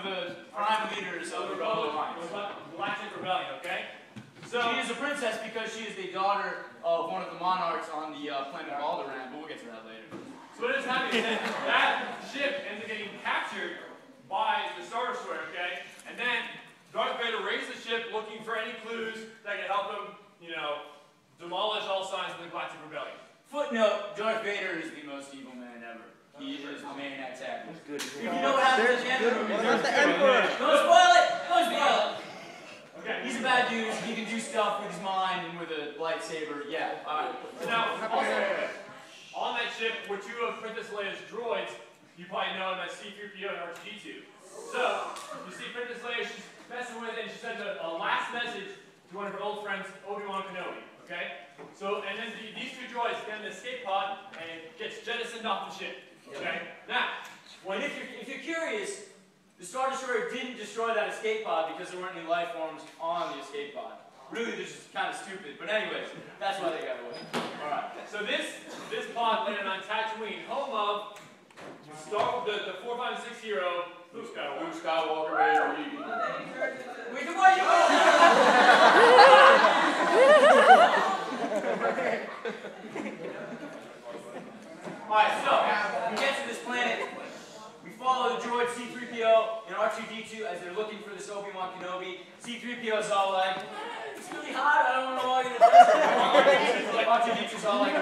of the prime leaders of the Rebel Alliance. Galactic Rebellion, okay? So she is a princess because she is the daughter of one of the monarchs on the planet Alderaan, but we'll get to that later. So what is happening is that ship ends up getting captured by the Star Destroyer, okay? And then Darth Vader raises the ship looking for any clues that can help him, you know, demolish all signs of the Galactic Rebellion. Footnote, Darth Vader is the most evil man ever. He is the main antagonist. If you know what happens at the end of the movie, don't spoil it! Don't spoil it! Okay. He's a bad dude. He can do stuff with his mind and with a lightsaber. Yeah. Alright. So now, also, on that ship were two of Princess Leia's droids. You probably know them as C-3PO and R2-D2. So, you see Princess Leia, she's messing with it, and she sends a last message to one of her old friends, Obi-Wan Kenobi. Okay? So, and then these two droids get in the escape pod and gets jettisoned off the ship. Okay? Now, if you're curious, the Star Destroyer didn't destroy that escape pod because there weren't any life forms on the escape pod. Really, this is kind of stupid. But anyways, that's why they got away. Alright. So this pod landed on Tatooine, home of the 4, 5, and 6 hero, Luke Skywalker. Luke Skywalker, baby. Wait, the way you Alright, so, we get to this planet. We follow the droid C-3PO and R2-D2 as they're looking for this Obi-Wan Kenobi. C-3PO's all like, it's really hot, I don't know why you're going to R2-D2's all like,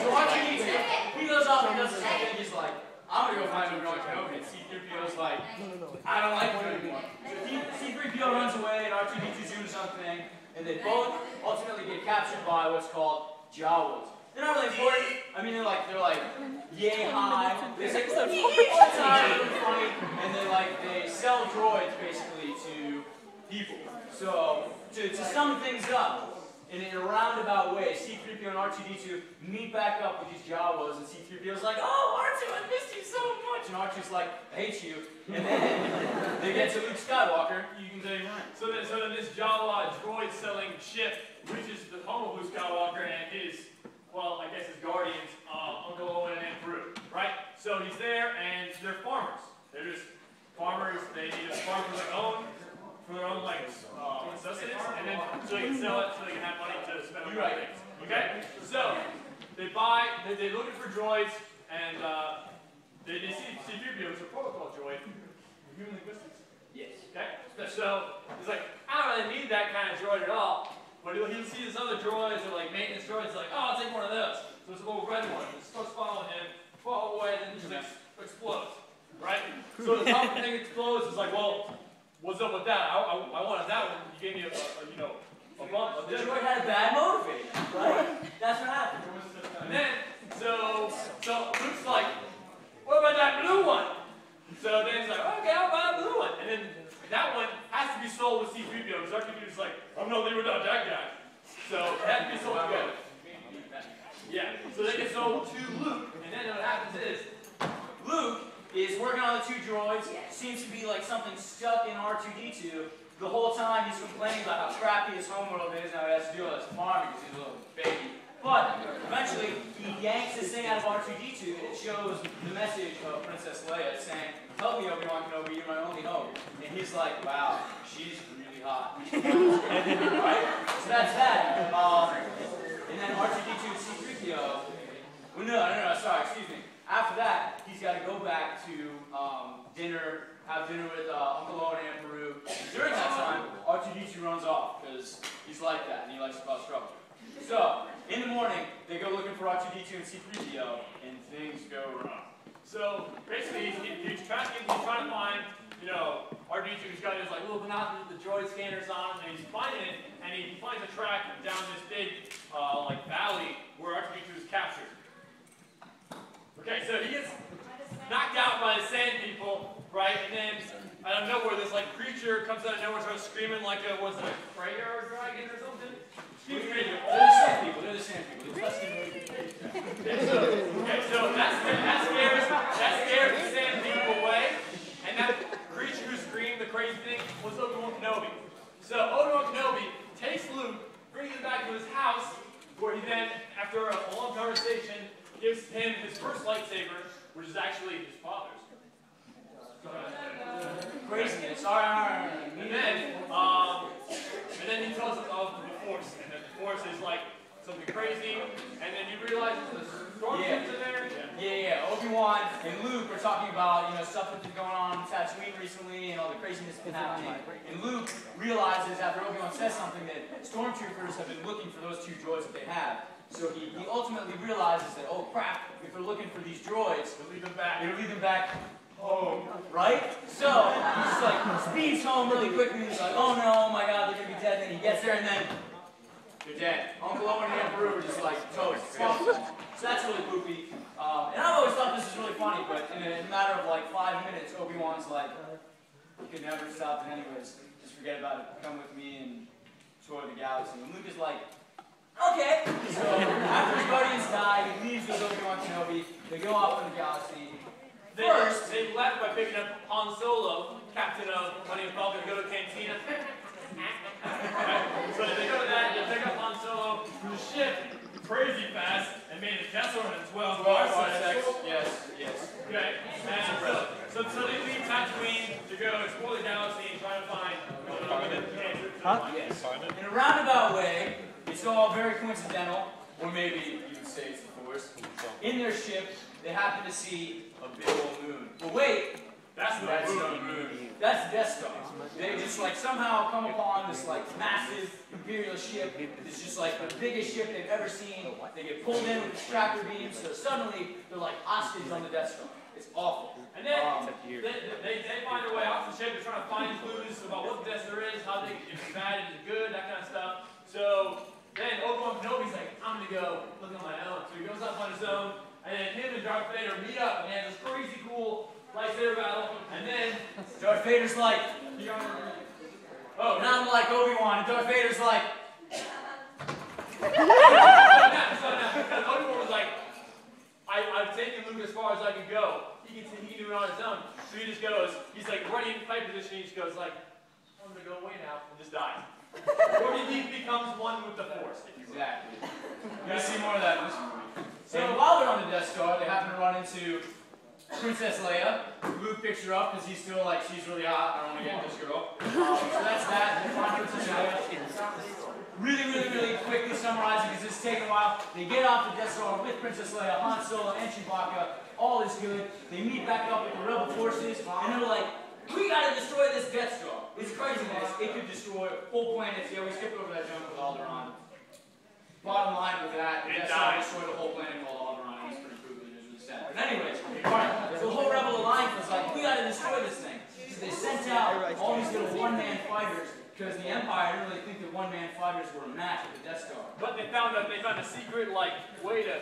so R2-D2, he goes off and does his thing, and he's like, I'm going to go find Obi-Wan Kenobi. And C-3PO's like, I don't like you anymore. So C-3PO runs away and R2-D2's doing something, and they both ultimately get captured by what's called Jawas. They're not really important. I mean, they're like, yay high. They say, funny, and they sell droids basically to people. So to sum things up, in a roundabout way, C-3PO and R2-D2 meet back up with these Jawas, and C-3PO's like, oh, R2, I missed you so much, and R2's like, I hate you, and then they get to Luke Skywalker. You can say right. So then this Jawa droid-selling ship reaches the home of Luke Skywalker and his, well, I guess his guardians, Uncle Owen and Aunt Beru, right? So he's there, and they're farmers. They're just farmers. They need a farm for their own like sustenance, and then so they can sell it, so they can have money to spend on other things. Okay? So they're looking for droids, and they see C-3PO, it's a protocol droid. Human linguistics? Yes. Okay? So he's like, I don't really need that kind of droid at all. But he'll see this other droids, or like maintenance droids, like, oh, I'll take one of those. So it's a little red one. It starts following him, fall away, and then it just explodes. Right? So the top thing explodes. It's like, well, what's up with that? I wanted that one. You gave me a bump. The droid had a bad motivator, right? That's what happened. And then, so Luke's like, what about that blue one? So then he's like, okay, I'll buy a blue one. And then that one has to be sold with C-3PO, because R2-D2's like, I'm not leaving without that guy. So it has to be sold together. Yeah, so they get sold to Luke, and then what happens is, Luke is working on the two droids, seems to be like something stuck in R2-D2. The whole time he's complaining about how crappy his homeworld is, now he has to do all this farming because he's a little baby. But eventually, he yanks this thing out of R2-D2, and it shows the message of Princess Leia saying, help me, Obi-Wan Kenobi, you're my only hope. And he's like, wow, she's really hot. Right? So that's that. And then R2-D2 and C-3PO, well, no, sorry, excuse me. After that, he's got to go back to have dinner with Uncle Owen and Aunt Beru. During that time, R2-D2 runs off, because he's like that, and he likes to cause trouble. So, in the morning, they go looking for R2-D2 and C-3PO, and things go wrong. So, basically, he's trying to find, you know, R2-D2, he's got his like little binoculars with the droid scanners on him, and he's finding it, and he finds a track down this big, like, valley where R2-D2 is captured. Okay, so he gets knocked out by the sand people, right? And then out of nowhere, this like creature comes out of nowhere, starts screaming like a Freyr dragon or something. They're the sand people. They're the sand people. So that scares the sand people away, and that creature who screamed the crazy thing was Obi-Wan Kenobi. So Obi-Wan Kenobi takes Luke, brings him back to his house, where he then, after a long conversation, gives him his first lightsaber, which is actually his father's. And then he tells us of the Force, and then the Force is like something crazy, and then he realizes the stormtroopers are there. Yeah. Obi-Wan and Luke are talking about, stuff that's been going on in Tatooine recently and all the craziness that's been happening. And Luke realizes after Obi-Wan says something that stormtroopers have been looking for those 2 droids that they have. So he ultimately realizes that, oh crap, if they're looking for these droids, They'll leave them back. it'll lead them back home, right? So he just like speeds home really quickly. He's like, oh no, oh my god, they're gonna be dead. Then he gets there and then they're dead. Uncle Owen and Aunt Beru are just like toast. So that's really goofy. And I've always thought this is really funny, but in a matter of like 5 minutes, Obi-Wan's like, you can never stop it anyways. Just forget about it. Come with me and tour the galaxy. And Luke is like, okay. So after his guardians die, he leaves with Obi-Wan Kenobi. They go off in the galaxy. First, they left by picking up Han Solo, captain of Millennium Falcon, to go to Cantina. So they go to that, they pick up Han Solo, who's a ship crazy fast, and made a Death Star in 12 parsecs. Yes. Okay, and so they leave Tatooine to go explore the galaxy and try to find Yes. In a roundabout way, it's all very coincidental, or maybe you would say it's the Force. In their ship, they happen to see a big old moon. But wait, that's no moon. That's the Death Star. They just like somehow come upon this like massive Imperial ship. It's just like the biggest ship they've ever seen. They get pulled in with tractor beams, so suddenly they're like hostage on the Death Star. It's awful. And then they find their way off the ship. They're trying to find clues about what the Death Star is, how they, if it's bad, if it's good, that kind of stuff. So then Obi-Wan Kenobi's like, I'm gonna go look on my own. So he goes up on his own, and then him and Darth Vader meet up, and they have this crazy cool lightsaber battle. And then Darth Vader's like, oh, and I'm like Obi-Wan, and Darth Vader's like, Obi-Wan was like, I've taken Luke as far as I can go. He can do it on his own. So he just goes, he's like ready in fight position, he just goes like, I'm gonna go away now, and just dies. Or he becomes one with the Force. exactly. You're gonna see more of that in this movie. So while they're on the Death Star, they happen to run into Princess Leia. Luke picks her up because he's still like, she's really hot. I don't want to get this girl. So that's that. They find Princess Leia. Really quickly summarizing because this is taking a while. They get off the Death Star with Princess Leia, Han Solo, and Chewbacca. All is good. They meet back up with the Rebel forces, and they're like, we gotta destroy this Death Star. It's craziness. It could destroy whole planets. Yeah, we skipped over that jump with Alderaan. Bottom line with that, the Death Star destroyed a whole planet called Alderaan. It's pretty cool. It was really sad. But anyways, alright, so the whole Rebel Alliance was like, we gotta destroy this thing. So they sent out all these little one-man fighters because the Empire didn't really think that one-man fighters were a match with the Death Star. But they found a secret like way to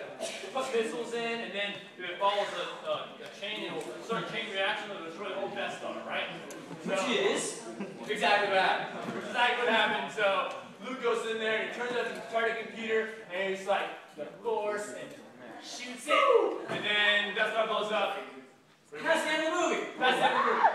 put missiles in, and then if it follows a chain, it will start a chain reaction to destroy the whole Death Star, right? Which is exactly what happened. Which is exactly what happened. So Luke goes in there and he turns out to start a computer, and he's like, the Force, and shoots it, and then Death Star blows up. That's the end of the movie. That's the end of the movie.